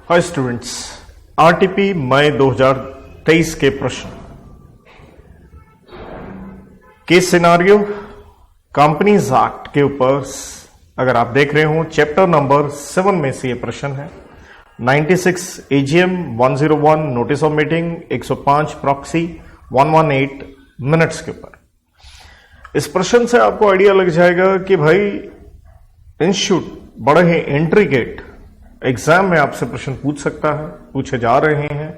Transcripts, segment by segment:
Hi students, RTP मई 2023 के प्रश्न। Case scenario companies act के ऊपर अगर आप देख रहे हो चैप्टर नंबर 7 में से ये प्रश्न है। 96 AGM, 101 notice of meeting, 105 proxy, 118 minutes के ऊपर। इस प्रश्न से आपको आइडिया लग जाएगा कि भाई इंस्टीट्यूट बड़े ही इंट्रिकेट एग्जाम में आपसे प्रश्न पूछ सकता है, पूछे जा रहे हैं,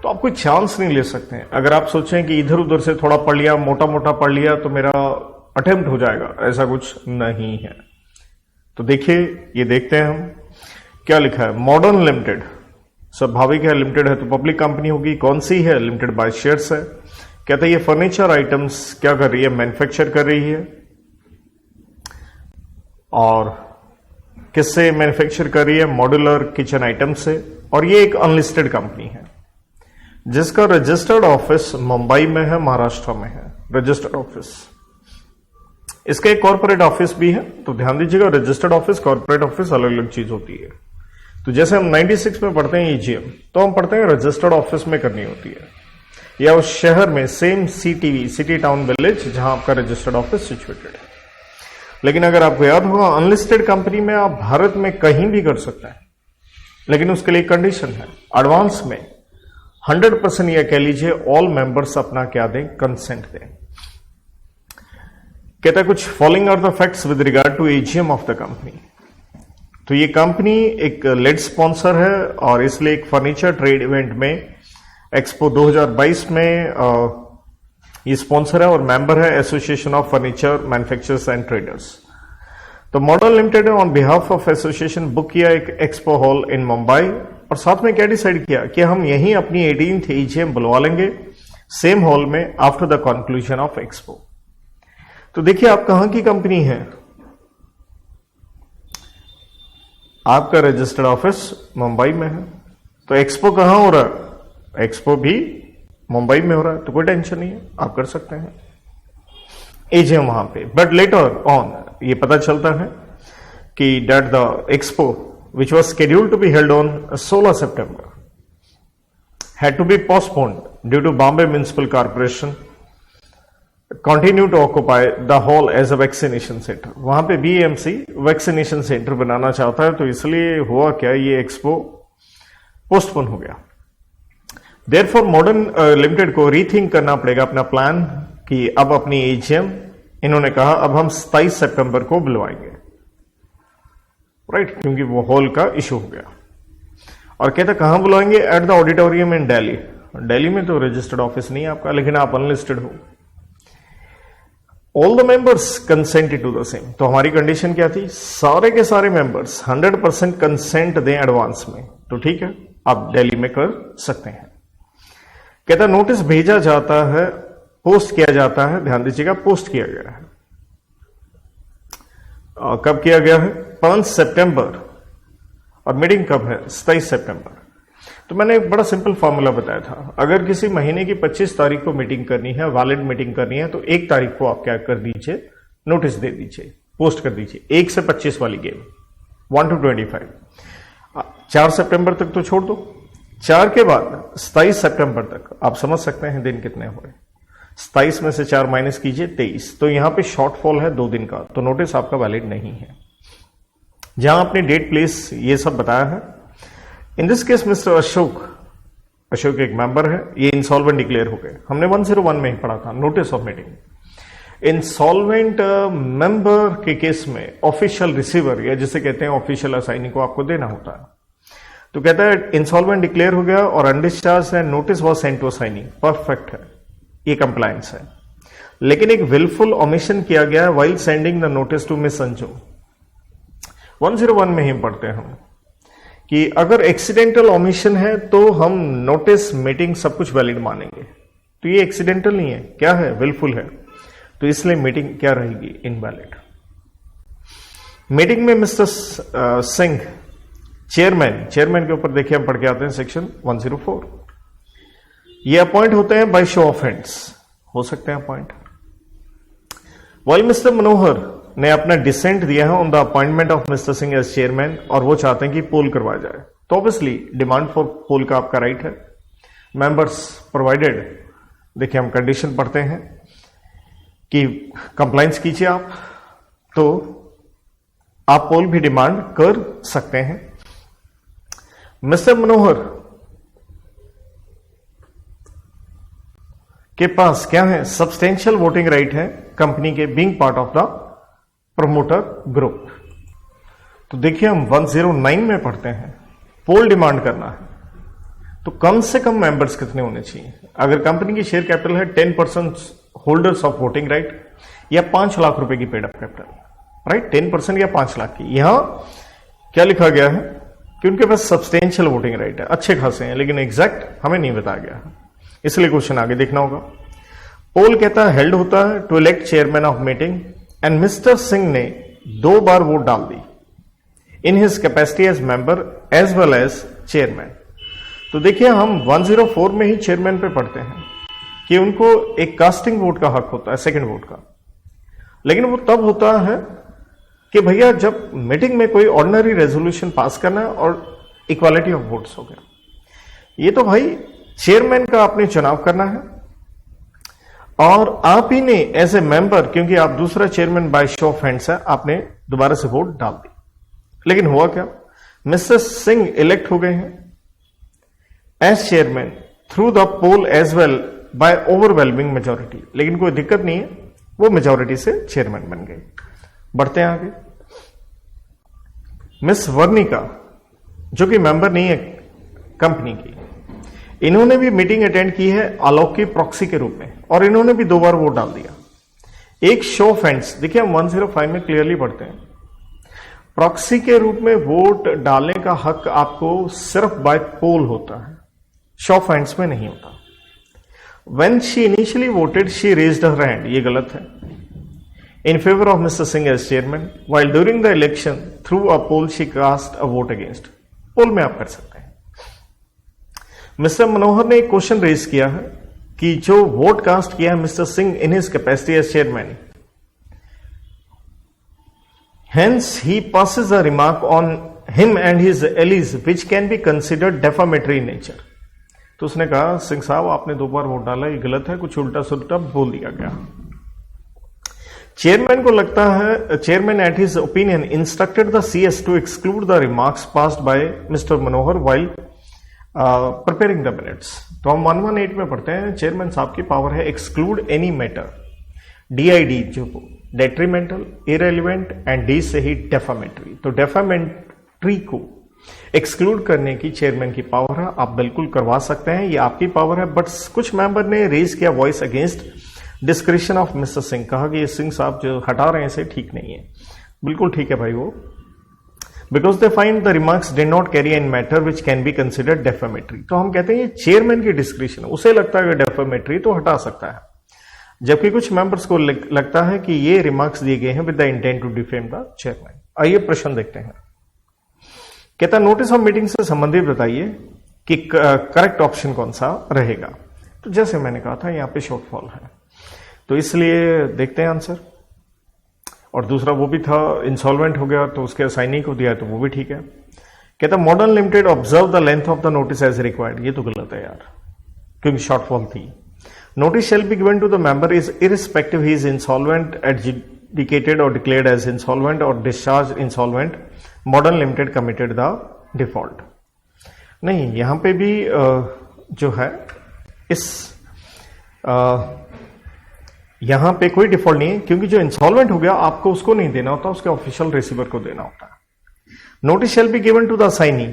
तो आप कोई चांस नहीं ले सकते हैं। अगर आप सोचें कि इधर उधर से थोड़ा पढ़ लिया, मोटा मोटा पढ़ लिया तो मेरा अटेम्प्ट हो जाएगा, ऐसा कुछ नहीं है। तो देखिए, ये देखते हैं हम क्या लिखा है। मॉडर्न लिमिटेड स्वाभाविक है, लिमिटेड है तो पब्लिक कंपनी होगी। कौन सी है? लिमिटेड बाय शेयर्स है। कहता है ये फर्नीचर आइटम्स क्या कर रही है? मैन्युफैक्चर कर रही है। और किससे मैन्युफैक्चर कर रही है? मॉड्यूलर किचन आइटम से। और ये एक अनलिस्टेड कंपनी है जिसका रजिस्टर्ड ऑफिस मुंबई में है, महाराष्ट्र में है रजिस्टर्ड ऑफिस। इसका एक कॉर्पोरेट ऑफिस भी है, तो ध्यान दीजिएगा, रजिस्टर्ड ऑफिस कॉर्पोरेट ऑफिस अलग अलग चीज होती है। तो जैसे हम 96 में पढ़ते हैं ईजीएम, तो हम पढ़ते हैं रजिस्टर्ड ऑफिस में करनी होती है, या उस शहर में सेम सिटी टाउन विलेज जहां आपका रजिस्टर्ड ऑफिस सिचुएटेड है। लेकिन अगर आपको याद होगा, अनलिस्टेड कंपनी में आप भारत में कहीं भी कर सकते हैं, लेकिन उसके लिए कंडीशन है, एडवांस में 100% या कह लीजिए ऑल मेंबर्स अपना क्या दें? कंसेंट दें। कहता है कुछ following are the facts with regard to AGM of the company. तो ये कंपनी एक लेड स्पॉन्सर है और इसलिए एक फर्नीचर ट्रेड इवेंट में एक्सपो 2022 में ये स्पॉन्सर है और मेंबर है association of furniture manufacturers and traders. तो मॉडर्न लिमिटेड ने on behalf of association book किया एक एक्सपो हॉल इन मुंबई, और साथ में क्या डिसाइड किया कि हम यहीं अपनी 18th एजीएम बुलवा लेंगे सेम हॉल में after the conclusion of expo. तो देखिए, आप कहां की कंपनी है? आपका रजिस्टर्ड ऑफिस मुंबई में है, तो एक्सपो कहां हो रहा है? एक्सपो भी मुंबई में हो रहा है, तो कोई टेंशन नहीं है, आप कर सकते हैं एजीएम वहां पे। बट लेटर ऑन ये पता चलता है कि that the expo which was scheduled to be held on 16 September had to be postponed due to Bombay Municipal Corporation continue to occupy the hall as a vaccination center। वहां पे BAMC vaccination centre बनाना चाहता है, तो इसलिए हुआ क्या, ये expo postpone हो गया। देयरफॉर मॉडर्न लिमिटेड को रीथिंक करना पड़ेगा अपना प्लान कि अब अपनी एजीएम इन्होंने कहा अब हम 27 सितंबर को बुलवाएंगे, राइट, क्योंकि वो हॉल का इशू हो गया। और कहते कहां बुलाएंगे? एट द ऑडिटोरियम इन दिल्ली। दिल्ली में तो रजिस्टर्ड ऑफिस नहीं है आपका, लेकिन आप अनलिस्टेड हो। All the members consented to the same. तो हमारी कंडीशन क्या थी? सारे के सारे मेंबर्स 100% कंसेंट दें एडवांस में, तो ठीक है, आप दिल्ली में कर सकते हैं। कहता नोटिस भेजा जाता है, पोस्ट किया जाता है, ध्यान दीजिएगा, पोस्ट किया गया है। कब किया गया है? 5 सितंबर। और मीटिंग कब है? 27 सितंबर। तो मैंने एक बड़ा सिंपल फॉर्मूला बताया था, अगर किसी महीने की 25 तारीख को मीटिंग करनी है, वैलिड मीटिंग करनी है, तो 1 तारीख को आप क्या कर दीजिए? नोटिस दे दीजिए, पोस्ट कर दीजिए। 1 से 25 वाली गेम, 1 to 25। 4 सितंबर तक तो छोड़ दो, 4 के बाद 27 सितंबर तक आप समझ सकते हैं दिन कितने हुए। 27 में से 4 माइनस कीजिए, 23। तो यहां पे शॉर्टफॉल है 2 दिन का, तो नोटिस आपका वैलिड नहीं है। जहां आपने डेट प्लेस ये सब बताया है, in this case mister Ashok एक मेंबर है, ये इंसॉल्वेंट डिक्लेयर हो गए। हमने 101 में ही पढ़ा था notice of meeting. Insolvent member के केस में ऑफिशियल रिसीवर या जिसे कहते हैं ऑफिशियल असाइनी को आपको देना होता है। तो कहता है इंसॉल्वेंट डिक्लेयर हो गया और अनडिस्चार्ज है, notice was sent to assignee, perfect है, ये कंप्लायंस है। लेकिन एक विलफुल ओमिशन किया गया है while sending the notice to Miss Sanju. 101 में ही पढ़ते हैं हम कि अगर एक्सीडेंटल ओमिशन है तो हम नोटिस, मीटिंग सब कुछ वैलिड मानेंगे। तो ये एक्सीडेंटल नहीं है, क्या है? विलफुल है, तो इसलिए मीटिंग क्या रहेगी? इनवैलिड। मीटिंग में मिस्टर सिंह चेयरमैन के ऊपर देखिए हम पढ़ के आते हैं सेक्शन 104। ये अपॉइंट होते हैं बाय शो ऑफ हैंड्स, हो सकते हैं अपॉइंट। वाइल मिस्टर मनोहर ने अपना डिसेंट दिया है on the appointment of Mister Singh as chairman, और वो चाहते हैं कि पोल करवाया जाए। तो ऑब्वियसली डिमांड फॉर पोल का आपका राइट है। मेंबर्स प्रोवाइडेड, देखिए हम कंडीशन पढ़ते हैं कि कंप्लायंस कीजिए आप, तो आप पोल भी डिमांड कर सकते हैं। मिस्टर मनोहर के पास क्या है, सब्सटेंशियल वोटिंग राइट है कंपनी के, being part of the promoter group. तो देखिए हम 109 में पढ़ते हैं, पोल डिमांड करना है तो कम से कम मेंबर्स कितने होने चाहिए। अगर कंपनी की शेयर कैपिटल है 10% होल्डर्स ऑफ वोटिंग राइट या 5 लाख रुपए की पेड अप कैपिटल, राइट, 10% या 5 लाख की। यहां क्या लिखा गया है कि उनके पास सब्सटेंशियल वोटिंग राइट है, अच्छे खासे हैं, लेकिन एग्जैक्ट हमें नहीं बताया गया है, इसलिए क्वेश्चन आगे देखना होगा। पोल कहता है हेल्ड होता है to elect chairman of meeting and Mister Singh ने 2 बार वोट डाल दी in his capacity as member as well as chairman. तो देखिए हम 104 में ही चेयरमैन पे पढ़ते हैं कि उनको एक कास्टिंग वोट का हक होता है, सेकंड वोट का, लेकिन वो तब होता है कि भैया जब मीटिंग में कोई ऑर्डिनरी रेजोल्यूशन पास करना है और इक्वालिटी ऑफ वोट्स हो गया। ये तो भाई चेयरमैन का आपने चुनाव करना है और आप ही ने एज ए मेंबर, क्योंकि आप दूसरा chairman by show of hands है, आपने दोबारा से वोट डाल दी। लेकिन हुआ क्या, मिस्टर सिंह इलेक्ट हो गए हैं as chairman through the poll as well by overwhelming majority, लेकिन कोई दिक्कत नहीं है, वो मेजोरिटी से चेयरमैन बन गए। बढ़ते हैं आगे। मिस वर्णिका जो कि मेंबर नहीं है कंपनी की, इन्होंने भी मीटिंग अटेंड की है आलोक की प्रॉक्सी के रूप में और इन्होंने भी 2 बार वोट डाल दिया। एक शो ऑफ हैंड्स, देखिए हम 105 में क्लियरली पढ़ते हैं, प्रॉक्सी के रूप में वोट डालने का हक आपको सिर्फ बाय पोल होता है, शो ऑफ हैंड्स में नहीं होता। When she initially voted, she raised her hand, ये गलत है, in favor of Mr. Singh as chairman, while during the election, through a poll, she cast a vote against. पोल में आप कर सकते हैं। मिस्टर मनोहर ने एक क्वेश्चन रेज किया है कि जो वोट कास्ट किया है Mister Singh in his capacity as chairman, hence he passes a remark on him and his allies which can be considered defamatory in nature. तो उसने कहा सिंह साहब आपने 2 बार वोट डाला, ये गलत है, कुछ उल्टा सुल्टा बोल दिया गया। चेयरमैन को लगता है, chairman at his opinion instructed the CS to exclude the remarks passed by Mister Manohar while preparing the minutes. तो हम 118 में पढ़ते हैं, चेयरमैन साहब की पावर है एक्सक्लूड एनी मैटर, DID जो डेट्रीमेंटल, इरेलीवेंट एंड डी से ही डेफामेटरी। तो डेफामेटरी को एक्सक्लूड करने की चेयरमैन की पावर है, आप बिल्कुल करवा सकते हैं, ये आपकी पावर है। बट कुछ मेंबर ने रेज किया voice against description of Mister Singh, कहा कि ये सिंह साहब जो हटा रहे हैं इसे ठीक नहीं है। बिल्कुल ठीक है भाई वो, because they find the remarks did not carry in matter which can be considered defamatory. तो हम कहते हैं ये चेयरमैन की डिस्क्रिप्शन है, उसे लगता है डेफामेटरी तो हटा सकता है, जबकि कुछ मेंबर्स को लगता है कि ये रिमार्क्स दिए गए हैं with the intent to defame the chairman. आइए प्रश्न देखते हैं। कहता नोटिस ऑफ मीटिंग से संबंधित बताइए कि करेक्ट ऑप्शन कौन सा रहेगा। तो जैसे मैंने कहा था यहां पे शॉर्टफॉल है, तो इसलिए देखते हैं आंसर। और दूसरा वो भी था इंसॉल्वेंट हो गया तो उसके असाइनी को दिया, तो वो भी ठीक है। कहता Modern Limited observe the length of the notice as required, ये तो गलत है यार, क्योंकि शॉर्टफॉल थी। Notice shall be given to the member is irrespective he is insolvent, adjudicated और डिक्लेयर्ड एज इंसॉल्वेंट और discharge insolvent, Modern Limited committed the default. नहीं, यहां पे भी जो है इस यहां पे कोई डिफॉल्ट नहीं है, क्योंकि जो इंसॉल्वेंट हो गया आपको उसको नहीं देना होता, उसके ऑफिशियल रिसीवर को देना होता है। Notice shall be given to the assignee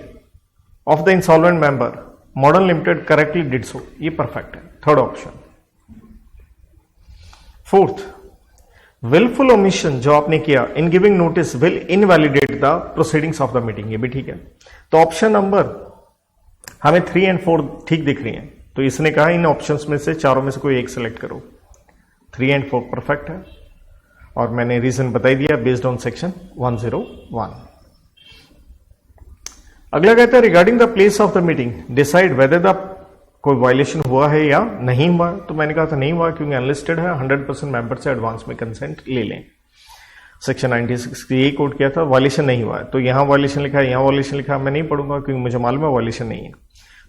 of the insolvent member, Modern Limited correctly did so, ये परफेक्ट है, third option. Fourth, wilful omission जो आपने किया in giving notice will invalidate the proceedings of the meeting, ये भी ठीक है। तो ऑप्शन नंबर हमें 3 और 4 ठीक दिख रही हैं, तो इसने कहा इन ऑप्शंस में से चारों में से कोई एक सिलेक्ट करो। 3 और 4 परफेक्ट है और मैंने रीजन बताई दिया बेस्ड ऑन सेक्शन 101। अगला कहता है regarding the place of the meeting decide whether the कोई वायलेशन हुआ है या नहीं हुआ। तो मैंने कहा था नहीं हुआ, क्योंकि अनलिस्टेड है, 100% मेंबर से एडवांस में कंसेंट ले लें। सेक्शन 96 ये कोट किया था, वायलेशन नहीं हुआ है। तो यहां वायलेशन लिखा है, यहां वायलेशन लिखा है, मैं नहीं पढ़ूंगा क्योंकि मुझे मालूम है वायलेशन नहीं है।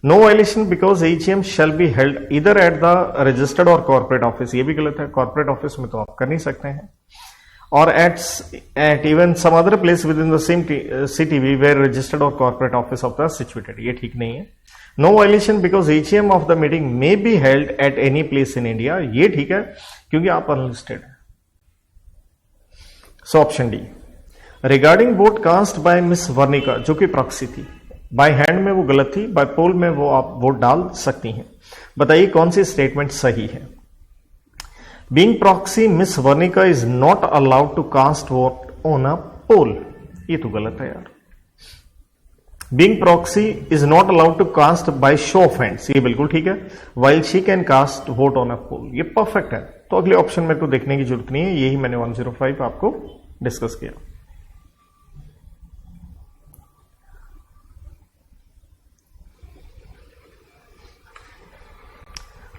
No violation because AGM shall be held इधर एट द रजिस्टर्ड और कॉर्पोरेट ऑफिस, ये भी गलत है, कॉर्पोरेट ऑफिस में तो आप कर नहीं सकते हैं, और at even some other place within the same city where registered और corporate office of the situated, ये ठीक नहीं है। No violation because AGM of the meeting may be held at any place in India, ये ठीक है क्योंकि आप अनलिस्टेड है। So option D. Regarding vote cast by Miss Varnika, जो कि प्रॉक्सी थी, बाय हैंड में वो गलत थी, बाय पोल में वो आप वोट डाल सकती हैं। बताइए कौन सी स्टेटमेंट सही है। Being proxy Miss Varnika is not allowed to cast vote on a poll, ये तो गलत है यार। Being proxy is not allowed to cast by show of hands, ये बिल्कुल ठीक है। While she can cast vote on a poll, ये परफेक्ट है। तो अगले ऑप्शन मेरे को देखने की जरूरत नहीं है, यही मैंने 105 आपको डिस्कस किया।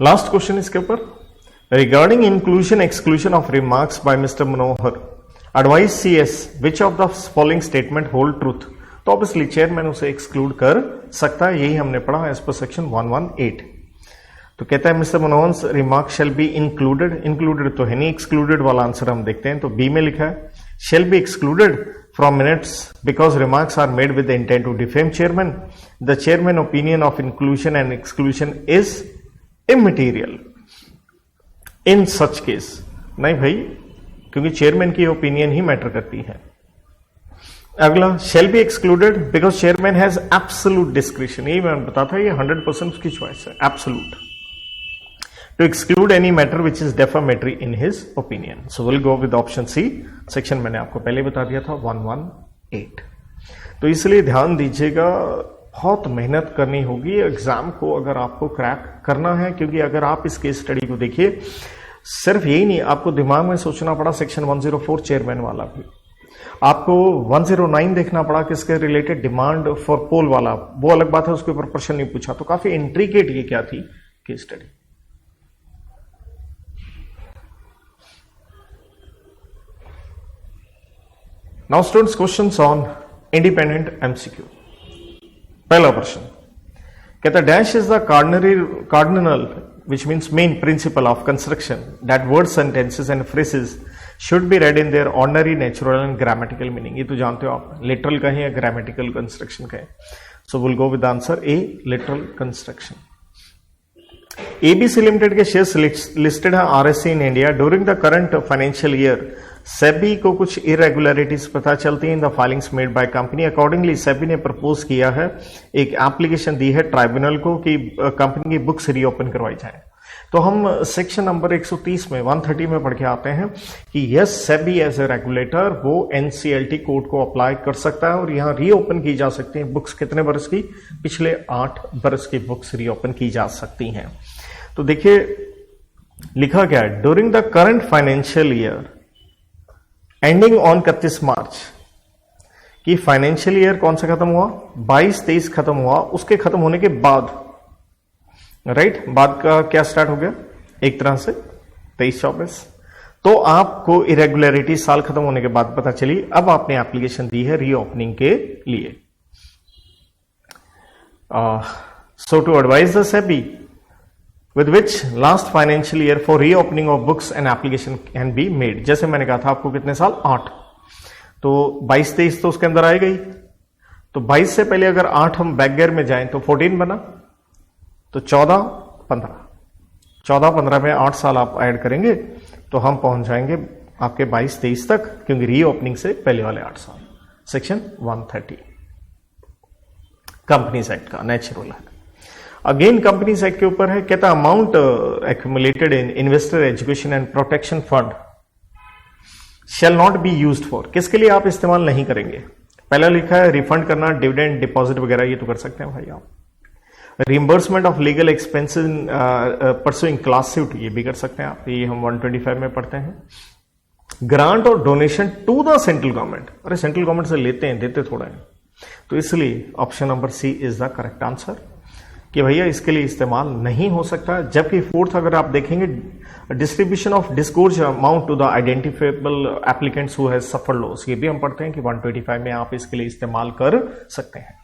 लास्ट क्वेश्चन इसके ऊपर, regarding inclusion exclusion of remarks by Mister Manohar, advice CS which of the following statement hold truth. तो ऑब्वियसली चेयरमैन उसे एक्सक्लूड कर सकता है, यही हमने पढ़ा एज पर सेक्शन 118। तो कहता है mister Manohar remark shall be included, included तो है नहीं, एक्सक्लूडेड वाला आंसर हम देखते हैं। तो बी में लिखा है shall be excluded from minutes because remarks are made with the intent to defame chairman. The chairman opinion of inclusion and exclusion is immaterial in such case. नहीं भाई, क्योंकि चेयरमैन की ओपिनियन ही मैटर करती है। अगला shall be excluded because chairman has absolute description, यही मैं बताता था, ये 100% उसकी चॉइस है, absolute to exclude any matter which is defamatory in his opinion. So will go with option C, section मैंने आपको पहले बता दिया था 118। तो इसलिए ध्यान दीजिएगा, बहुत मेहनत करनी होगी एग्जाम को अगर आपको क्रैक करना है, क्योंकि अगर आप इस केस स्टडी को देखिए, सिर्फ यही नहीं, आपको दिमाग में सोचना पड़ा सेक्शन 104 चेयरमैन वाला भी, आपको 109 देखना पड़ा किसके रिलेटेड, डिमांड फॉर पोल वाला, वो अलग बात है, उसके ऊपर प्रश्न नहीं पूछा। तो काफी इंट्रिकेट ये क्या थी case study. Now students, questions on independent MCQ। पहला प्रश्न कहता है dash is the cardinal which means main principle of construction that word sentences and phrases should be read in their ordinary natural and grammatical meaning. ये तो जानते हो आप, literal कहें या ग्रामेटिकल कंस्ट्रक्शन कहें। सो will go with answer A, literal construction. ABC limited के shares listed है RSE in India. During the current financial year SEBI को कुछ इरेगुलरिटीज पता चलती है in the filings made by company. Accordingly SEBI ने प्रपोज किया है, एक एप्लीकेशन दी है ट्राइब्यूनल को कि कंपनी की बुक्स रीओपन करवाई जाए। तो हम सेक्शन नंबर 130 में 130 में पढ़ के आते हैं कि yes, SEBI as a regulator वो NCLT कोड को अप्लाई कर सकता है और यहां रीओपन की जा सकती है बुक्स। कितने बरस की? पिछले 8 बरस की बुक्स रीओपन की जा सकती हैं। तो देखिए लिखा गया है during the current financial year ending on 31 मार्च की फाइनेंशियल ईयर कौन सा खत्म हुआ? 22-23 खत्म हुआ। उसके खत्म होने के बाद राइट बाद का क्या स्टार्ट हो गया? एक तरह से 23-24। तो आपको इरेगुलरिटी साल खत्म होने के बाद पता चली, अब आपने एप्लीकेशन दी है रीओपनिंग के लिए। So to advise the SEBI with which last financial year for reopening of books and application can be made। जैसे मैंने कहा था आपको कितने साल? 8। तो 22-23 तो उसके अंदर आए गई। तो 22 से पहले अगर 8 हम बैक गियर में जाएं तो 14 बना, तो 14-15 14-15 में 8 साल आप ऐड करेंगे तो हम पहुंच जाएंगे आपके 22-23 तक, क्योंकि रीओपनिंग से पहले वाले 8 साल। सेक्शन 130 कंपनीज एक्ट का नेचुरल है। अगेन कंपनीज एक्ट के ऊपर है, कहता amount accumulated in investor education and protection fund shall not be used for. किसके लिए आप इस्तेमाल नहीं करेंगे? पहला लिखा है रिफंड करना, डिविडेंड, डिपॉजिट वगैरह, ये तो कर सकते हैं भाई आप। Reimbursement of legal expenses pursuing class suit, ये भी कर सकते हैं आप, ये हम 125 में पढ़ते हैं। ग्रांट और donation to the central government, अरे सेंट्रल गवर्नमेंट से लेते हैं, देते थोड़ा है। तो इसलिए option number C is the correct answer कि भैया इसके लिए इस्तेमाल नहीं हो सकता। जबकि फोर्थ अगर आप देखेंगे distribution of disgorge amount to the identifiable applicants who has suffered loss, ये भी हम पढ़ते हैं कि 125 में आप इसके लिए इस्तेमाल कर सकते हैं।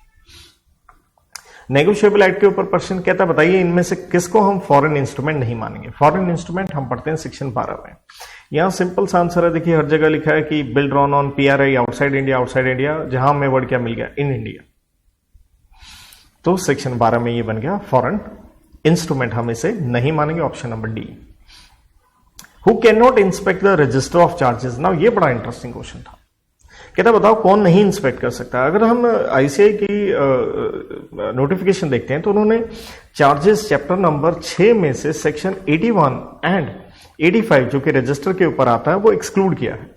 नेगोशिएबल एक्ट के ऊपर प्रश्न कहता है बताइए इनमें से किसको हम फॉरेन इंस्ट्रूमेंट नहीं मानेंगे। फॉरेन इंस्ट्रूमेंट हम पढ़ते हैं सेक्शन 12 में। यहां सिंपल सा आंसर है, देखिए हर जगह लिखा है कि bill drawn on PRI outside India, जहां हमें वर्ड क्या मिल गया, इन इंडिया। तो सेक्शन 12 में ये बन गया फॉरेन इंस्ट्रूमेंट, हम इसे नहीं मानेंगे, option number D. Who can not inspect the register of charges. Now ये बड़ा इंटरेस्टिंग क्वेश्चन था, कहता बताओ कौन नहीं इंस्पेक्ट कर सकता। अगर हम ICAI की नोटिफिकेशन देखते हैं तो उन्होंने चार्जेस चैप्टर नंबर 6 में से सेक्शन 81 एंड 85 जो कि रजिस्टर के ऊपर आता है वो एक्सक्लूड किया है,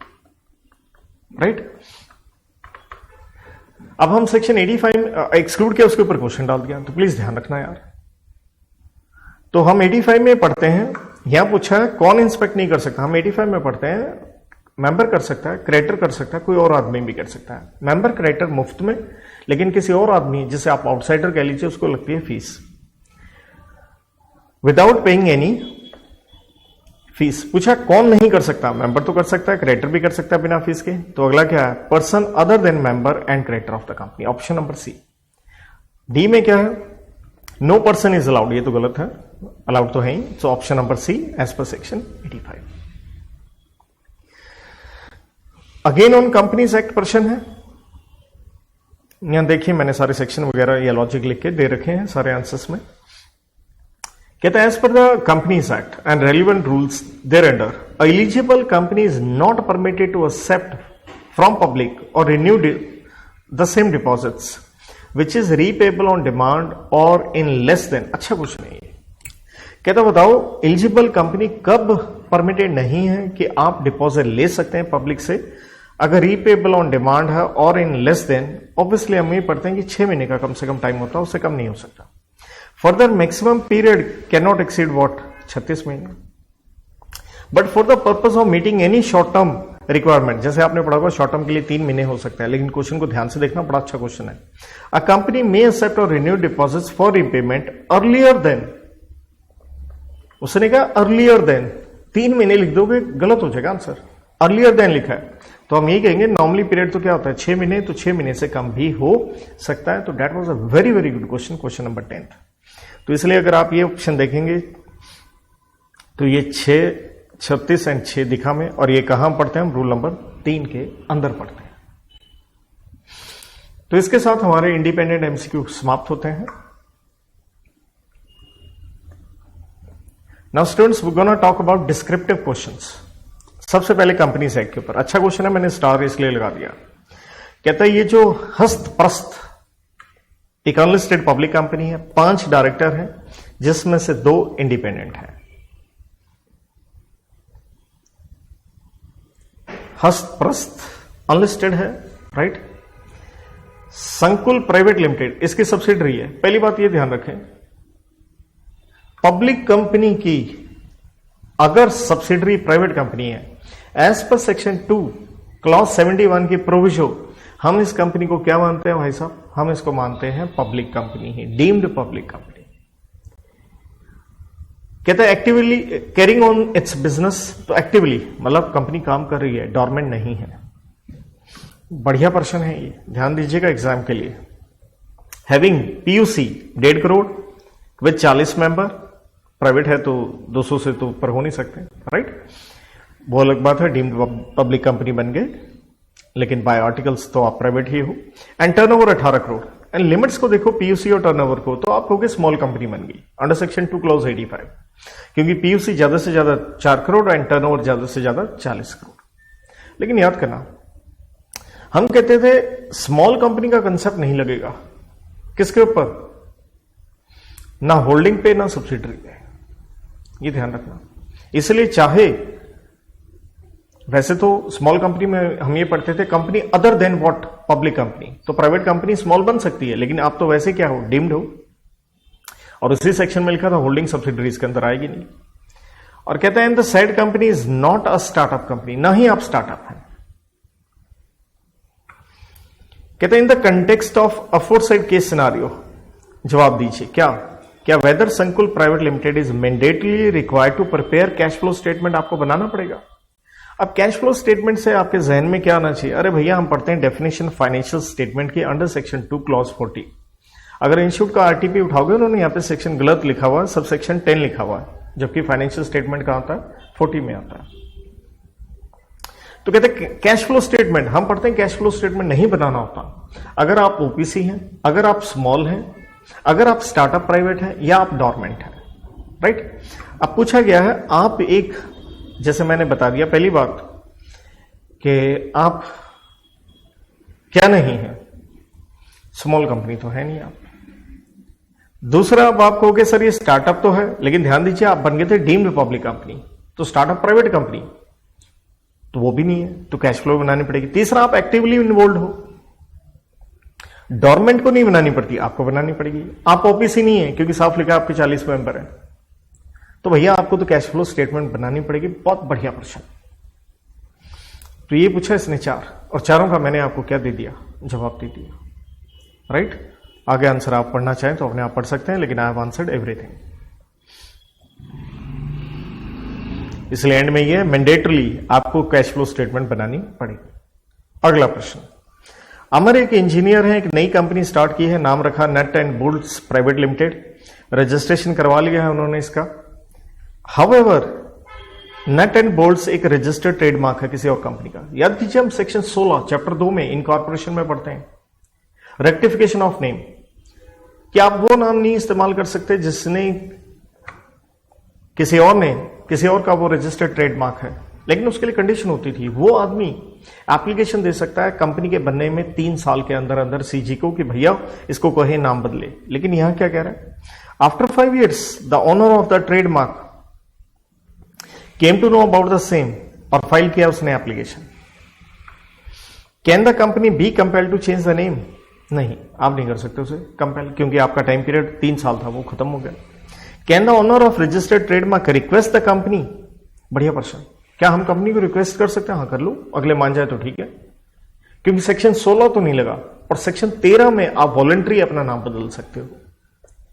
राइट। अब हम सेक्शन 85 एक्सक्लूड किया, उसके ऊपर क्वेश्चन डाल दिया, तो प्लीज ध्यान रखना यार। तो हम 85 में पढ़ते हैं, यहां पूछा है कौन इंस्पेक्ट नहीं कर सकता। हम 85 में पढ़ते हैं मेंबर कर सकता है, क्रेडिटर कर सकता है, कोई और आदमी भी कर सकता है। मेंबर क्रेडिटर मुफ्त में, लेकिन किसी और आदमी जिसे आप आउटसाइडर कह लीजिए उसको लगती है fees, without paying any fees. पूछा कौन नहीं कर सकता, मेंबर तो कर सकता है, क्रेडिटर भी कर सकता है बिना फीस के। तो अगला क्या है, person other than member and creditor of the company, option number C. D में क्या है, नो पर्सन इज अलाउड, ये तो गलत है, अलाउड तो है ही, so option number C as per section 85। Again on companies act प्रश्न है, यहां देखिए मैंने सारे सेक्शन वगैरह या लॉजिक लिख के दे रखे हैं सारे आंसर्स में। कहता है as per the companies act and relevant rules there under eligible company is not permitted to accept from public और renew the same deposits which is repayable on demand और इन लेस देन। अच्छा question है ये, कहता बताओ eligible company कब permitted नहीं है कि आप डिपॉजिट ले सकते हैं पब्लिक से, अगर रीपेबल ऑन डिमांड है और इन लेस देन। ऑब्वियसली हम ये पढ़ते हैं कि 6 महीने का कम से कम टाइम होता है, उससे कम नहीं हो सकता। Further maximum period can not exceed what, 36 महीने। But for the purpose of meeting any short term requirement, जैसे आपने पढ़ा होगा शॉर्ट टर्म के लिए 3 महीने हो सकता है, लेकिन क्वेश्चन को ध्यान से देखना, बड़ा अच्छा क्वेश्चन है। अ कंपनी मे एक्सेप्ट और renew deposits for repayment earlier than, उसने कहा अर्लियर देन, 3 महीने लिख दोगे गलत हो जाएगा आंसर, अर्लियर देन लिखा है तो हम यही कहेंगे नॉर्मली पीरियड तो क्या होता है 6 महीने, तो 6 महीने से कम भी हो सकता है। तो that was a very very good question, question number 10। तो इसलिए अगर आप ये ऑप्शन देखेंगे तो ये 6, 36 एंड 6 दिखा में, और ये कहां पढ़ते हैं हम, रूल नंबर 3 के अंदर पढ़ते हैं। तो इसके साथ हमारे इंडिपेंडेंट MCQ समाप्त होते हैं। Now students we gonna talk about descriptive questions. सबसे पहले कंपनीज एक्ट के ऊपर, अच्छा क्वेश्चन है, मैंने स्टार इसलिए लगा दिया। कहता है ये जो हस्तप्रस्थ एक अनलिस्टेड पब्लिक कंपनी है, 5 डायरेक्टर हैं जिसमें से 2 इंडिपेंडेंट हैं। हस्तप्रस्थ अनलिस्टेड है, राइट। संकुल प्राइवेट लिमिटेड इसकी सब्सिडरी है। पहली बात यह ध्यान रखें, पब्लिक कंपनी की अगर सब्सिडरी प्राइवेट कंपनी है, एज पर सेक्शन 2 क्लॉज 71 की प्रोविजो, हम इस कंपनी को क्या मानते हैं भाई साहब, हम इसको मानते हैं पब्लिक कंपनी ही, डीम्ड पब्लिक कंपनी। कहते हैं actively carrying on it's business, तो एक्टिवली मतलब कंपनी काम कर रही है, डॉर्मेंट नहीं है। बढ़िया प्रश्न है ये, ध्यान दीजिएगा एग्जाम के लिए। Having PUC 1.5 crore with 40 member, private है तो 200 से तो ऊपर हो नहीं सकते, राइट। वो अलग बात है, डीम्ड पब्लिक कंपनी बन गए, लेकिन बाय आर्टिकल्स तो आप प्राइवेट ही हो। And turnover 18 crore, and limits को देखो PUC और टर्नओवर को, तो आप कहोगे स्मॉल कंपनी बन गई अंडर सेक्शन 2 क्लॉज 85, क्योंकि PUC ज्यादा से ज्यादा 4 करोड़ एंड टर्नओवर ज्यादा से ज्यादा 40 करोड़। लेकिन याद करना, हम कहते थे स्मॉल कंपनी का कंसेप्ट नहीं लगेगा किसके ऊपर, ना होल्डिंग पे ना सब्सिडरी पे, ये ध्यान रखना। इसलिए चाहे वैसे तो स्मॉल कंपनी में हम ये पढ़ते थे company other than what, public company, तो प्राइवेट कंपनी स्मॉल बन सकती है, लेकिन आप तो वैसे क्या हो, डीम्ड हो। और उसी सेक्शन में लिखा था होल्डिंग सब्सिडरीज के अंदर आएगी नहीं। और कहते हैं the said company is not a startup company, ना ही आप स्टार्टअप हैं। कहते हैं in the context of aforesaid case scenario, जवाब दीजिए क्या क्या whether Sankul private limited is mandatorily required to prepare cash flow statement? आपको बनाना पड़ेगा। अब कैश फ्लो स्टेटमेंट से आपके जहन में क्या आना चाहिए? अरे भैया, हम पढ़ते हैं डेफिनेशन फाइनेंशियल स्टेटमेंट की अंडर सेक्शन 2 क्लॉज 40। अगर इंस्टीट्यूट का आरटीपी उठाओगे, उन्होंने यहाँ पे सेक्शन गलत लिखा हुआ है, सब सेक्शन 10 लिखा हुआ है, जबकि फाइनेंशियल स्टेटमेंट कहां आता है? 40 में आता है। तो कहते हैं कैश फ्लो स्टेटमेंट, हम पढ़ते हैं कैश फ्लो स्टेटमेंट नहीं बनाना होता। अगर आप ओपीसी हैं, अगर आप स्मॉल हैं, अगर आप स्टार्टअप प्राइवेट हैं, या आप डॉर्मेंट हैं, राइट। अब पूछा गया है, आप एक, जैसे मैंने बता दिया पहली बात कि आप क्या नहीं है, स्मॉल कंपनी तो है नहीं आप। दूसरा, अब आप कहोगे सर ये स्टार्टअप तो है, लेकिन ध्यान दीजिए आप बन गए थे डीम्ड पब्लिक कंपनी, तो स्टार्टअप प्राइवेट कंपनी तो वो भी नहीं है, तो कैश फ्लो बनानी पड़ेगी। तीसरा, आप एक्टिवली इन्वॉल्व हो, डॉर्मेंट को नहीं बनानी पड़ती, आपको बनानी पड़ेगी। आप ओपीसी नहीं है, क्योंकि साफ लिखा आपके 40 मेंबर है, तो भैया आपको तो कैश फ्लो स्टेटमेंट बनानी पड़ेगी। बहुत बढ़िया प्रश्न। तो ये पूछा इसने 4, और चारों का मैंने आपको क्या दे दिया? जवाब दे दिया, राइट। आगे आंसर आप पढ़ना चाहें तो अपने आप पढ़ सकते हैं, लेकिन आई हैव आंसर्ड एवरीथिंग। इसलिए एंड में ये मैंडेटरली आपको कैश फ्लो स्टेटमेंट बनानी पड़ेगी। अगला प्रश्न, अमर एक इंजीनियर है, एक नई कंपनी स्टार्ट की है, नाम रखा Nut and Bolts Private Limited, registration करवा लिया है उन्होंने इसका। हाउएवर नट एंड बोल्ट्स एक रजिस्टर्ड ट्रेडमार्क है किसी और कंपनी का। याद कीजिए, हम सेक्शन 16 चैप्टर 2 में इनकॉर्पोरेशन में पढ़ते हैं रेक्टिफिकेशन ऑफ नेम, कि आप वो नाम नहीं इस्तेमाल कर सकते जिसने किसी और का वो रजिस्टर्ड ट्रेडमार्क है, लेकिन उसके लिए कंडीशन होती थी, वो आदमी एप्लीकेशन दे सकता है कंपनी के बनने में 3 साल के अंदर अंदर सीजी को, कि भैया इसको कहे नाम बदले। लेकिन यहां क्या कह रहा है? After 5 years the owner of the trademark came to know about the same, और फाइल किया उसने application. Can the company be compelled to change the name? नहीं, आप नहीं कर सकते उसे कंपेल, क्योंकि आपका टाइम पीरियड 3 साल था, वो खत्म हो गया। Can the owner of registered trademark request the company? बढ़िया प्रश्न। क्या हम कंपनी को रिक्वेस्ट कर सकते हैं? हाँ, कर लो, अगले मान जाए तो ठीक है, क्योंकि सेक्शन 16 तो नहीं लगा, और सेक्शन 13 में आप वॉलंटरी अपना नाम बदल सकते हो,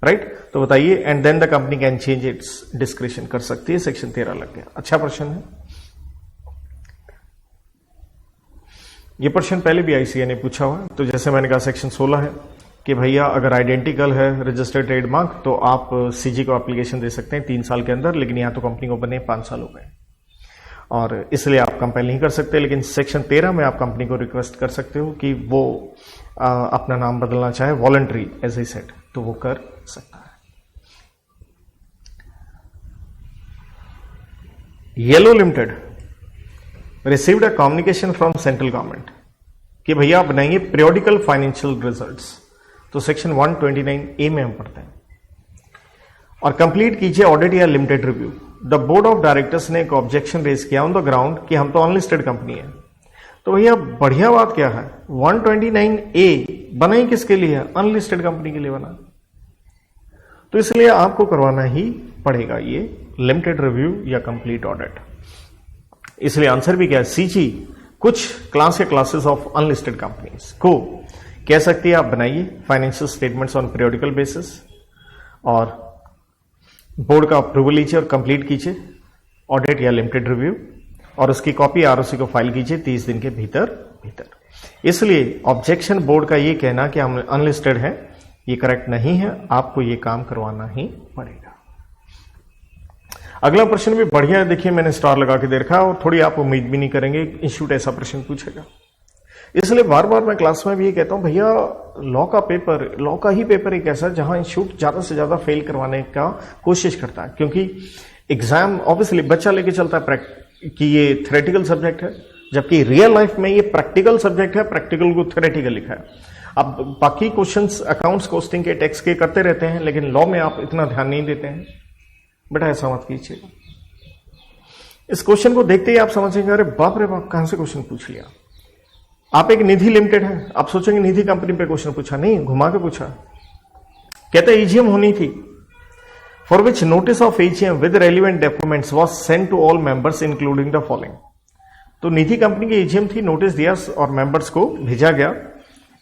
राइट। तो बताइए, and then the company can change its description, कर सकती है, सेक्शन 13 लग गया। अच्छा प्रश्न है ये। प्रश्न पहले भी आईसीए ने पूछा हुआ, तो जैसे मैंने कहा सेक्शन 16 है कि भैया अगर आइडेंटिकल है रजिस्टर्ड ट्रेडमार्क तो आप सीजी को एप्लीकेशन दे सकते हैं 3 साल के अंदर, लेकिन यहां तो कंपनी को बने 5 साल हो गए, और इसलिए आप कंपेल नहीं कर सकते। लेकिन सेक्शन 13 में आप कंपनी को रिक्वेस्ट कर सकते हो कि वो अपना नाम बदलना चाहे, वॉलंटरी एज आई सेड, तो वो कर सकता है। Yellow limited received a communication from central government कि भैया आप बनाइए पीरियोडिकल फाइनेंशियल रिजल्ट्स, तो सेक्शन 129A में हम पढ़ते हैं, और कंप्लीट कीजिए ऑडिट या limited review. The board of directors ने एक ऑब्जेक्शन रेज किया ऑन द ग्राउंड कि हम तो अनलिस्टेड कंपनी है। तो भैया बढ़िया बात क्या है, 129A बना ही किसके लिए है? अनलिस्टेड कंपनी के लिए बना, तो इसलिए आपको करवाना ही पड़ेगा ये लिमिटेड रिव्यू या कंप्लीट ऑडिट। इसलिए आंसर भी क्या है? सीजी कुछ क्लास या क्लासेस ऑफ अनलिस्टेड कंपनीज को कह सकती है आप बनाइए financial statements on periodical basis, और बोर्ड का अप्रूवल लीजिए और कंप्लीट कीजिए ऑडिट या लिमिटेड रिव्यू, और उसकी कॉपी आरओसी को फाइल कीजिए 30 दिन के भीतर। इसलिए ऑब्जेक्शन बोर्ड का ये कहना कि हम अनलिस्टेड हैं, ये करेक्ट नहीं है, आपको ये काम करवाना ही पड़ेगा। अगला प्रश्न भी बढ़िया है, देखिए मैंने स्टार लगा के दे रखा है, और थोड़ी आप उम्मीद भी नहीं करेंगे इंस्टीट्यूट ऐसा प्रश्न पूछेगा। इसलिए बार बार मैं क्लास में भी ये कहता हूं, भैया लॉ का ही पेपर एक ऐसा जहां इंस्टीट्यूट ज्यादा से ज्यादा फेल करवाने का कोशिश करता है, क्योंकि एग्जाम ऑब्वियसली बच्चा लेके चलता है कि ये थ्योरेटिकल सब्जेक्ट है, जबकि रियल लाइफ में ये प्रैक्टिकल सब्जेक्ट है, प्रैक्टिकल को थ्योरेटिकल लिखा है। अब बाकी क्वेश्चंस अकाउंट्स कॉस्टिंग के टैक्स के करते रहते हैं, लेकिन लॉ में आप इतना ध्यान नहीं देते हैं, बेटा ऐसा मत कीजिएगा। इस क्वेश्चन को देखते ही आप समझेंगे अरे बाप रे बाप, कहां से क्वेश्चन पूछ लिया। आप एक निधि लिमिटेड है, आप सोचेंगे निधि कंपनी पे क्वेश्चन पूछा, नहीं, घुमा के पूछा। कहते ईजीएम होनी थी, for which notice of EGM with relevant documents was sent to all members including the following. तो निधि कंपनी की ईजीएम थी, नोटिस दिया और मेंबर्स को भेजा गया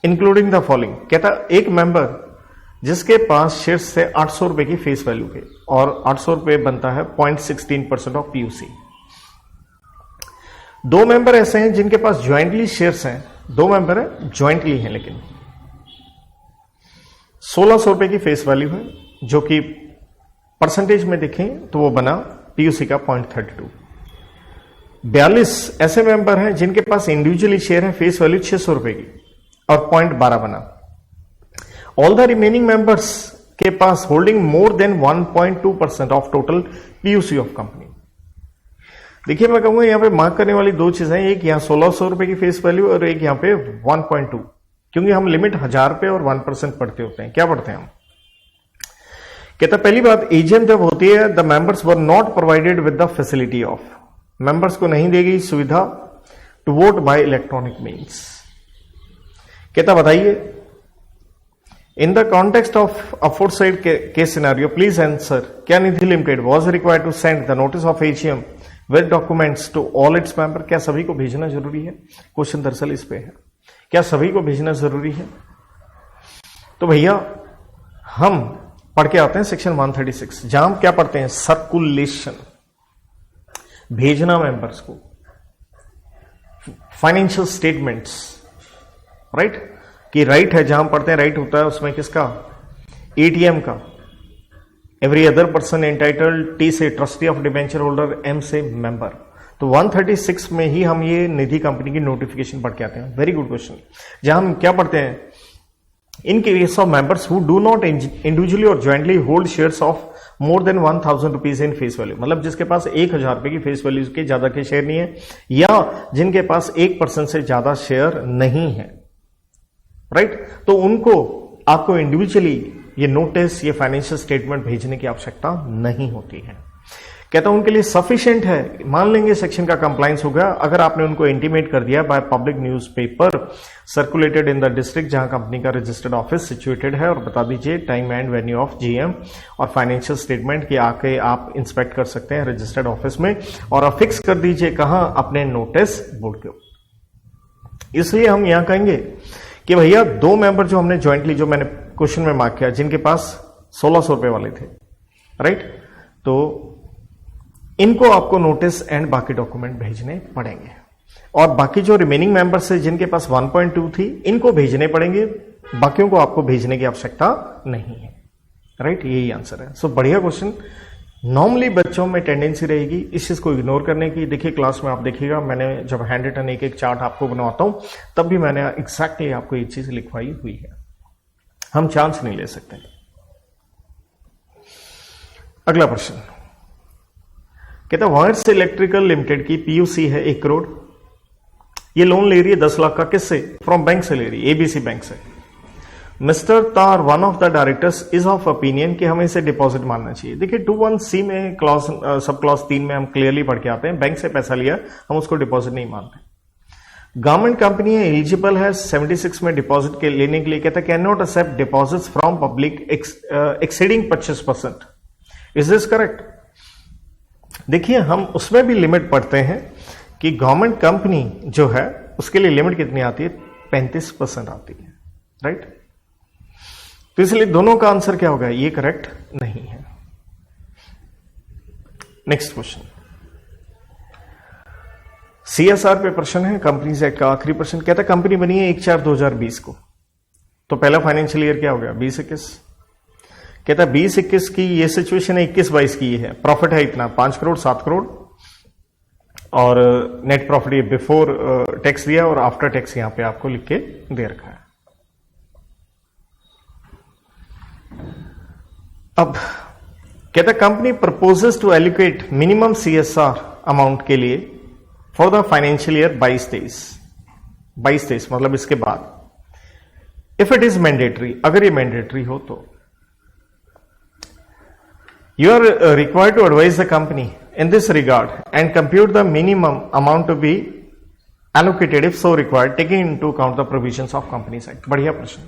इंक्लूडिंग द फॉलोइंग। कहता एक मेंबर जिसके पास शेयर्स थे 800 रुपए की फेस वैल्यू के, और 800 रुपए बनता है 0.16% ऑफ पीयूसी। दो मेंबर ऐसे हैं जिनके पास ज्वाइंटली शेयर्स हैं, दो मेंबर है ज्वाइंटली हैं, लेकिन 1600 रुपए की फेस वैल्यू है, जो कि परसेंटेज में देखें तो वो बना पीयूसी का 0.32। 42 ऐसे मेंबर हैं जिनके पास इंडिविजुअली शेयर है, फेस वैल्यू 600 रुपए की, और 0.12 बना। ऑल द रिमेनिंग मेंबर्स के पास holding more than 1.2% of total PUC of company. देखिए, मैं कहूंगा यहां पे मार्क करने वाली दो चीजें, एक यहां 1600 रुपए की फेस वैल्यू और एक यहां पे 1.2, क्योंकि हम लिमिट 1000 पे और 1% पढ़ते होते हैं। क्या पढ़ते हैं हम? कहता पहली बात, एजीएम जब होती है, the members were not provided with the facility of, members को नहीं दी गई सुविधा to vote by electronic means. कहता बताइए, in the context of aforesaid case scenario please answer, क्या Nidhi limited was required to send the notice of AGM with documents to all its member? क्या सभी को भेजना जरूरी है? क्वेश्चन दरअसल इस पे है, क्या सभी को भेजना जरूरी है? तो भैया हम पढ़ के आते हैं सेक्शन 136, जहां हम क्या पढ़ते हैं? सर्कुलेशन, भेजना मेंबर्स को, फाइनेंशियल स्टेटमेंट्स, राइट? कि राइट है, जहां पढ़ते हैं राइट होता है उसमें किसका? एटीएम का। Every other person entitled, T से trustee of debenture holder, M से मेंबर। तो 136 में ही हम ये निधि कंपनी की नोटिफिकेशन पढ़ के आते हैं। Very good question. जहां हम क्या पढ़ते हैं? In case of members who do not individually और jointly hold shares of more than 1000 rupees in face value, मतलब जिसके पास 1000 रुपए की फेस वैल्यू के ज्यादा के शेयर नहीं है, या जिनके पास 1% से ज्यादा शेयर नहीं है, राइट? तो उनको आपको इंडिविजुअली ये नोटिस, ये फाइनेंशियल स्टेटमेंट भेजने की आवश्यकता नहीं होती है। कहता हूं उनके लिए सफिशिएंट है, मान लेंगे सेक्शन का कंप्लायंस हो गया अगर आपने उनको इंटीमेट कर दिया by public newspaper circulated in the district जहां कंपनी का रजिस्टर्ड ऑफिस सिचुएटेड है, और बता दीजिए time and venue of GM और फाइनेंशियल स्टेटमेंट की आके आप इंस्पेक्ट कर सकते हैं रजिस्टर्ड ऑफिस में, और अफिक्स कर दीजिए कहां? अपने नोटिस बोर्ड के ऊपर। इसलिए हम यहां कहेंगे कि भैया दो मेंबर जो हमने ज्वाइंटली, जो मैंने क्वेश्चन में मार्क किया, जिनके पास 1600 रुपए वाले थे, राइट? तो इनको आपको नोटिस एंड बाकी डॉक्यूमेंट भेजने पड़ेंगे, और बाकी जो रिमेनिंग मेंबर्स है जिनके पास 1.2 थी, इनको भेजने पड़ेंगे, बाकियों को आपको भेजने की आवश्यकता नहीं है, राइट? यही आंसर है। सो बढ़िया क्वेश्चन। नॉर्मली बच्चों में टेंडेंसी रहेगी इस चीज को इग्नोर करने की। देखिए क्लास में आप देखिएगा, मैंने जब हैंड रिटन एक एक चार्ट आपको बनवाता हूं तब भी मैंने एग्जैक्टली आपको ये चीज लिखवाई हुई है, हम चांस नहीं ले सकते। अगला प्रश्न कहता है वायर्स इलेक्ट्रिकल लिमिटेड की पीयूसी है 1 करोड़, ये लोन ले रही है 10 लाख का, किससे? फ्रॉम बैंक से ले रही है, एबीसी बैंक से। मिस्टर तार one of the directors is of opinion कि हमें इसे डिपॉजिट मानना चाहिए। देखिए 21C में क्लॉज सब क्लॉज 3 में हम क्लियरली पढ़ के आते हैं, बैंक से पैसा लिया हम उसको डिपॉजिट नहीं मानते। गवर्नमेंट कंपनी है, एलिजिबल है 76 में डिपॉजिट के लेने के लिए। कहता है cannot accept deposits from public exceeding 25%। Is this correct? देखिए हम उसमें भी लिमिट पढ़ते हैं कि गवर्नमेंट कंपनी जो है उसके लिए लिमिट कितनी आती है? 35% आती है, राइट? तो इसलिए दोनों का आंसर क्या होगा? ये करेक्ट नहीं है। नेक्स्ट क्वेश्चन, सीएसआर पे प्रश्न है, कंपनीज एक्ट का आखिरी प्रश्न। कहता है कंपनी बनी है 1/4/2020 को, तो पहला फाइनेंशियल ईयर क्या हो गया? 2021। कहता है 2021 की ये सिचुएशन है, 21-22 की ये है। प्रॉफिट है इतना 5 करोड़ 7 करोड़, और नेट प्रॉफिट ये बिफोर टैक्स दिया और आफ्टर टैक्स यहां पे आपको लिख के दे रखा है। अब कहता है company proposes to allocate minimum CSR amount के लिए फॉर द फाइनेंशियल ईयर 22-23 मतलब इसके बाद। इफ इट इज मैंडेटरी, अगर ये मैंडेटरी हो तो you are required to advise the company in this regard and compute the minimum amount to be allocated if so required taking into account the provisions of Companies Act। बढ़िया प्रश्न।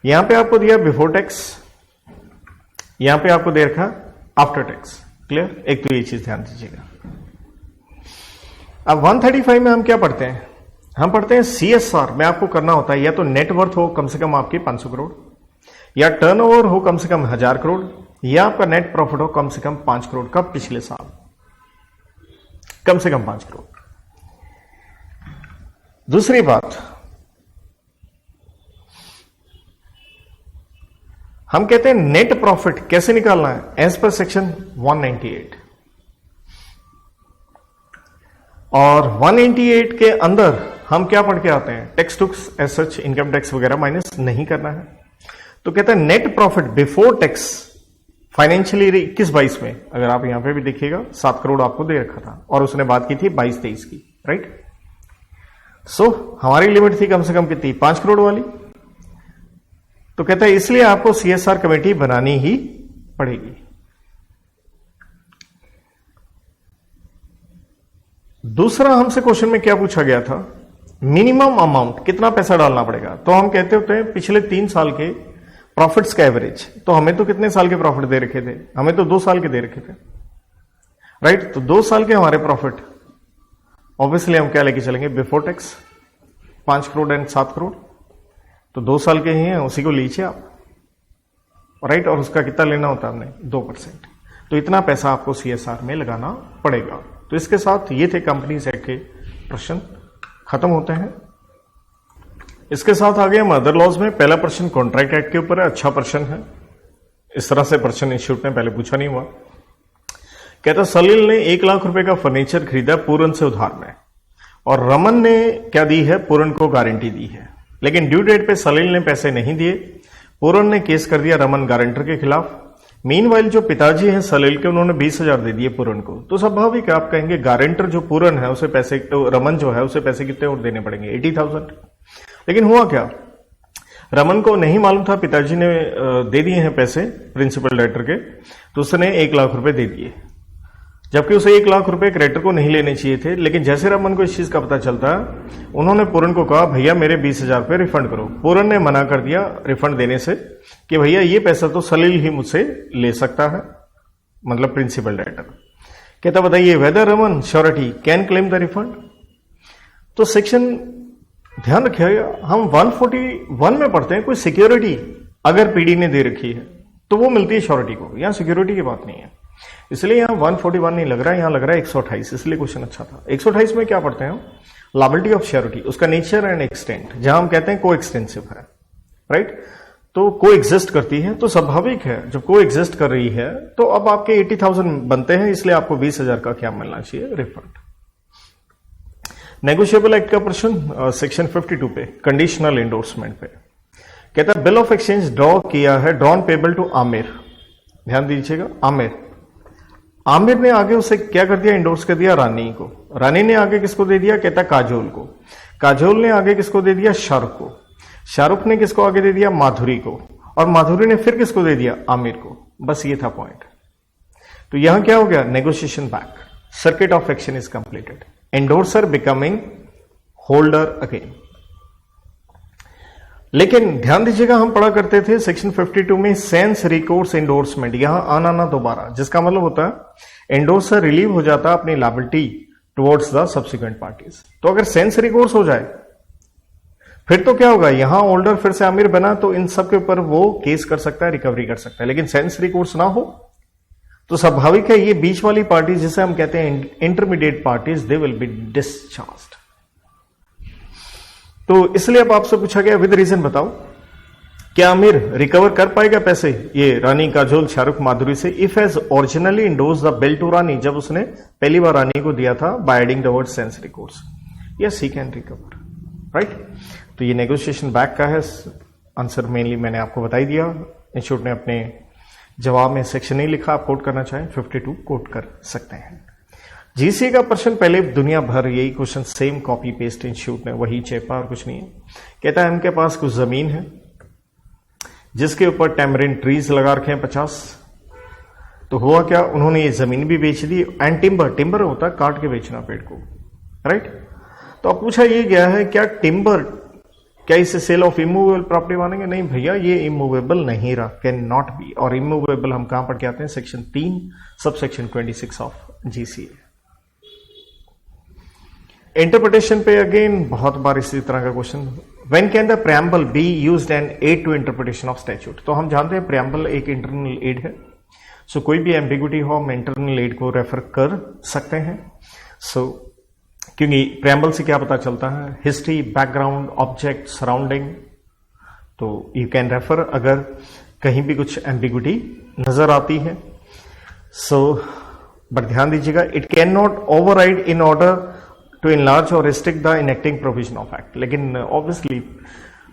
यहां पे आपको दिया बिफोर टैक्स, यहां पे आपको दे रखा आफ्टर टैक्स। क्लियर? एक तो ये चीज ध्यान दीजिएगा। अब 135 में हम क्या पढ़ते हैं? हम पढ़ते हैं सीएसआर में आपको करना होता है या तो नेटवर्थ हो कम से कम आपकी 500 करोड़, या टर्नओवर हो कम से कम 1000 करोड़, या आपका नेट प्रॉफिट हो कम से कम 5 करोड़ का पिछले साल, कम से कम 5 करोड़। दूसरी बात, हम कहते हैं नेट प्रॉफिट कैसे निकालना है, एज पर सेक्शन 198। और 198 के अंदर हम क्या पढ़ के आते हैं, टैक्स टुक्स एज सच, इनकम टैक्स वगैरह माइनस नहीं करना है। तो कहते हैं net profit before tax financial year 21-22 में, अगर आप यहां पे भी देखिएगा 7 करोड़ आपको दे रखा था और उसने बात की थी 22-23 की, राइट। सो हमारी लिमिट थी कम से कम कितनी, 5 करोड़ वाली। तो कहता है इसलिए आपको CSR कमेटी बनानी ही पड़ेगी। दूसरा हमसे क्वेश्चन में क्या पूछा गया था, मिनिमम अमाउंट कितना पैसा डालना पड़ेगा। तो हम कहते होते हैं पिछले 3 साल के प्रॉफिट्स का एवरेज। तो हमें तो कितने साल के प्रॉफिट दे रखे थे, हमें तो 2 साल के दे रखे थे, राइट। तो 2 साल के हमारे प्रॉफिट, ऑब्वियसली हम क्या लेके चलेंगे, before tax 5 crore and 7 crore, तो 2 साल के ही हैं, उसी को लीजिए आप, राइट। और उसका कितना लेना होता है हमने, 2%। तो इतना पैसा आपको CSR में लगाना पड़ेगा। तो इसके साथ ये थे कंपनीज एक्ट के प्रश्न खत्म होते हैं। इसके साथ आगे हम अदर लॉज में, पहला प्रश्न कॉन्ट्रैक्ट एक्ट के ऊपर है, अच्छा प्रश्न है। इस तरह से प्रश्न इंस्टीट्यूट में पहले पूछा नहीं हुआ। कहता सलील ने 1 लाख रुपए का फर्नीचर खरीदा पूरन से उधार में, और रमन ने क्या दी है, पूरन को गारंटी दी है। लेकिन ड्यू डेट पे सलील ने पैसे नहीं दिए, पूरन ने केस कर दिया रमन गारंटर के खिलाफ। मीनवाइल जो पिताजी हैं सलील के, उन्होंने 20,000 दे दिए पूरन को। तो स्वाभाविक है आप कहेंगे गारंटर जो पूरन है उसे पैसे, तो रमन जो है उसे पैसे कितने और देने पड़ेंगे, 80,000। लेकिन हुआ क्या, रमन को नहीं मालूम था, पिताजी ने दे दिए हैं पैसे प्रिंसिपल डायरेक्टर के, तो उसने 1 लाख रुपए दे दिए, जबकि उसे 1 लाख रुपए क्रेडिटर को नहीं लेने चाहिए थे। लेकिन जैसे रमन को इस चीज का पता चलता है, उन्होंने पूरन को कहा भैया मेरे 20,000 रुपए रिफंड करो। पूरन ने मना कर दिया रिफंड देने से कि भैया ये पैसा तो सलील ही मुझसे ले सकता है, मतलब प्रिंसिपल डायरेक्टर। कहता बताइए whether Raman surety can claim the refund. तो सेक्शन ध्यान रखिएगा, हम 141 में पढ़ते हैं कोई सिक्योरिटी अगर पीडी ने दे रखी है तो वो मिलती है श्योरिटी को, यहां सिक्योरिटी की बात नहीं है। इसलिए यहां 141 नहीं लग रहा है, यहां लग रहा है 128, इसलिए क्वेश्चन अच्छा था। 128 में क्या पढ़ते हैं, लायबिलिटी ऑफ श्योरिटी, उसका नेचर एंड एक्सटेंट, जहां हम कहते हैं को एक्सटेंसिव है, राइट। तो को एग्जिस्ट करती है, तो स्वाभाविक है जब को एग्जिस्ट कर रही है तो अब आपके 80,000 बनते हैं, इसलिए आपको 20,000 का क्या मिलना चाहिए, रिफंड। नेगोशिएबल एक्ट का प्रश्न सेक्शन 52 पे, कंडीशनल एंडोर्समेंट पे। कहता है बिल ऑफ एक्सचेंज ड्रॉ किया है, ड्रॉन पेबल टू आमिर। ध्यान दीजिएगा, आमिर ने आगे उसे क्या कर दिया, इंडोर्स कर दिया रानी को। रानी ने आगे किसको दे दिया, कहता काजोल को। काजोल ने आगे किसको दे दिया, शाहरुख को। शाहरुख ने किसको आगे दे दिया, माधुरी को। और माधुरी ने फिर किसको दे दिया, आमिर को। बस ये था पॉइंट। तो यहां क्या हो गया, negotiation back, circuit of action is completed, endorser becoming holder again. लेकिन ध्यान दीजिएगा, हम पढ़ा करते थे सेक्शन 52 में सेंस रिकोर्स एंडोर्समेंट, यहां आना ना दोबारा, जिसका मतलब होता है एंडोर्सर रिलीव हो जाता है अपनी liability towards the subsequent parties. तो अगर सेंस रिकोर्स हो जाए फिर तो क्या होगा, यहां होल्डर फिर से आमिर बना तो इन सब के ऊपर वो केस कर सकता है, रिकवरी कर सकता है। लेकिन सेंस रिकोर्स ना हो तो स्वाभाविक है ये बीच वाली पार्टी जिसे हम कहते हैं intermediate parties, they will be discharged. तो इसलिए अब आपसे पूछा गया विद रीजन बताओ, क्या आमिर रिकवर कर पाएगा पैसे ये रानी, काजोल, शाहरुख, माधुरी से, if has originally endorse the bill to Rani, जब उसने पहली बार रानी को दिया था by adding the word sans recourse, yes he can recover, right. तो ये नेगोशिएशन बैक का है आंसर, मेनली मैंने आपको बता ही दिया। इंस्टीट्यूट ने अपने जवाब में सेक्शन नहीं लिखा, आप कोट करना चाहें 52 कोट कर सकते हैं। जीसी का प्रश्न पहले दुनिया भर यही question same copy paste institute ने वही चेपा और कुछ नहीं है। कहता है इनके पास कुछ जमीन है जिसके ऊपर टैमरिन ट्रीज लगा रखे हैं 50। तो हुआ क्या, उन्होंने ये जमीन भी बेच दी एंड टिम्बर होता है काट के बेचना पेड़ को, राइट। तो अब पूछा ये गया है क्या टिम्बर, क्या इसे सेल ऑफ इमूवेबल प्रॉपर्टी मानेंगे, नहीं भैया ये इमूवेबल नहीं रहा, कैन नॉट बी। और इमूवेबल हम कहां पढ़ के आते हैं, section 3 sub section 26 of GCA. Interpretation पे अगेन बहुत बार इसी तरह का question when can the preamble be used an aid to interpretation of statute? तो हम जानते हैं प्रेम्बल एक इंटरनल एड है। सो कोई भी एम्बिगुइटी हो हम इंटरनल एड को रेफर कर सकते हैं। सो क्योंकि प्रेम्बल से क्या पता चलता है? History, background, object, surrounding. तो यू कैन रेफर अगर कहीं भी कुछ एम्बिगुइटी नजर आती है। सो बट ध्यान दीजिएगा, it can not override in order to enlarge और restrict the enacting provision of act. लेकिन ऑब्वियसली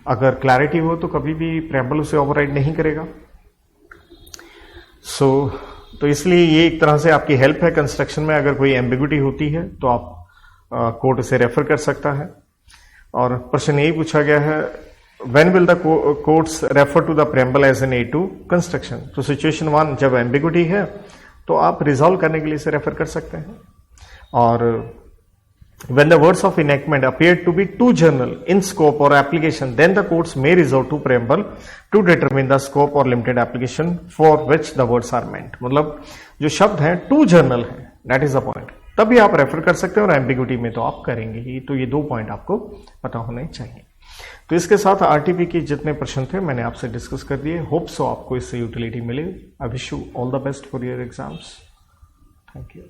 अगर क्लैरिटी हो तो कभी भी प्रेम्बल उसे ओवरराइड नहीं करेगा। तो इसलिए ये एक तरह से आपकी हेल्प है कंस्ट्रक्शन में। अगर कोई एम्बिगुइटी होती है तो आप कोर्ट इसे रेफर कर सकता है। और प्रश्न यही पूछा गया है, when will the courts refer to the preamble as an aid to construction? तो सिचुएशन 1, जब एम्बिगुइटी है तो आप रिजॉल्व करने के लिए इसे रेफर कर सकते हैं। और when the words of enactment appear to be too general in scope or application, then the courts may resort to preamble to determine the scope or limited application for which the words are meant। मतलब जो शब्द हैं too general है, that is the point, तभी आप refer कर सकते हैं और एम्बिगुइटी में तो आप करेंगे ही। तो ये 2 पॉइंट आपको पता होने चाहिए। तो इसके साथ आरटीपी के जितने प्रश्न थे मैंने आपसे डिस्कस कर दिए। होप सो आपको इससे यूटिलिटी मिले। I wish you all the best for your exams. Thank you.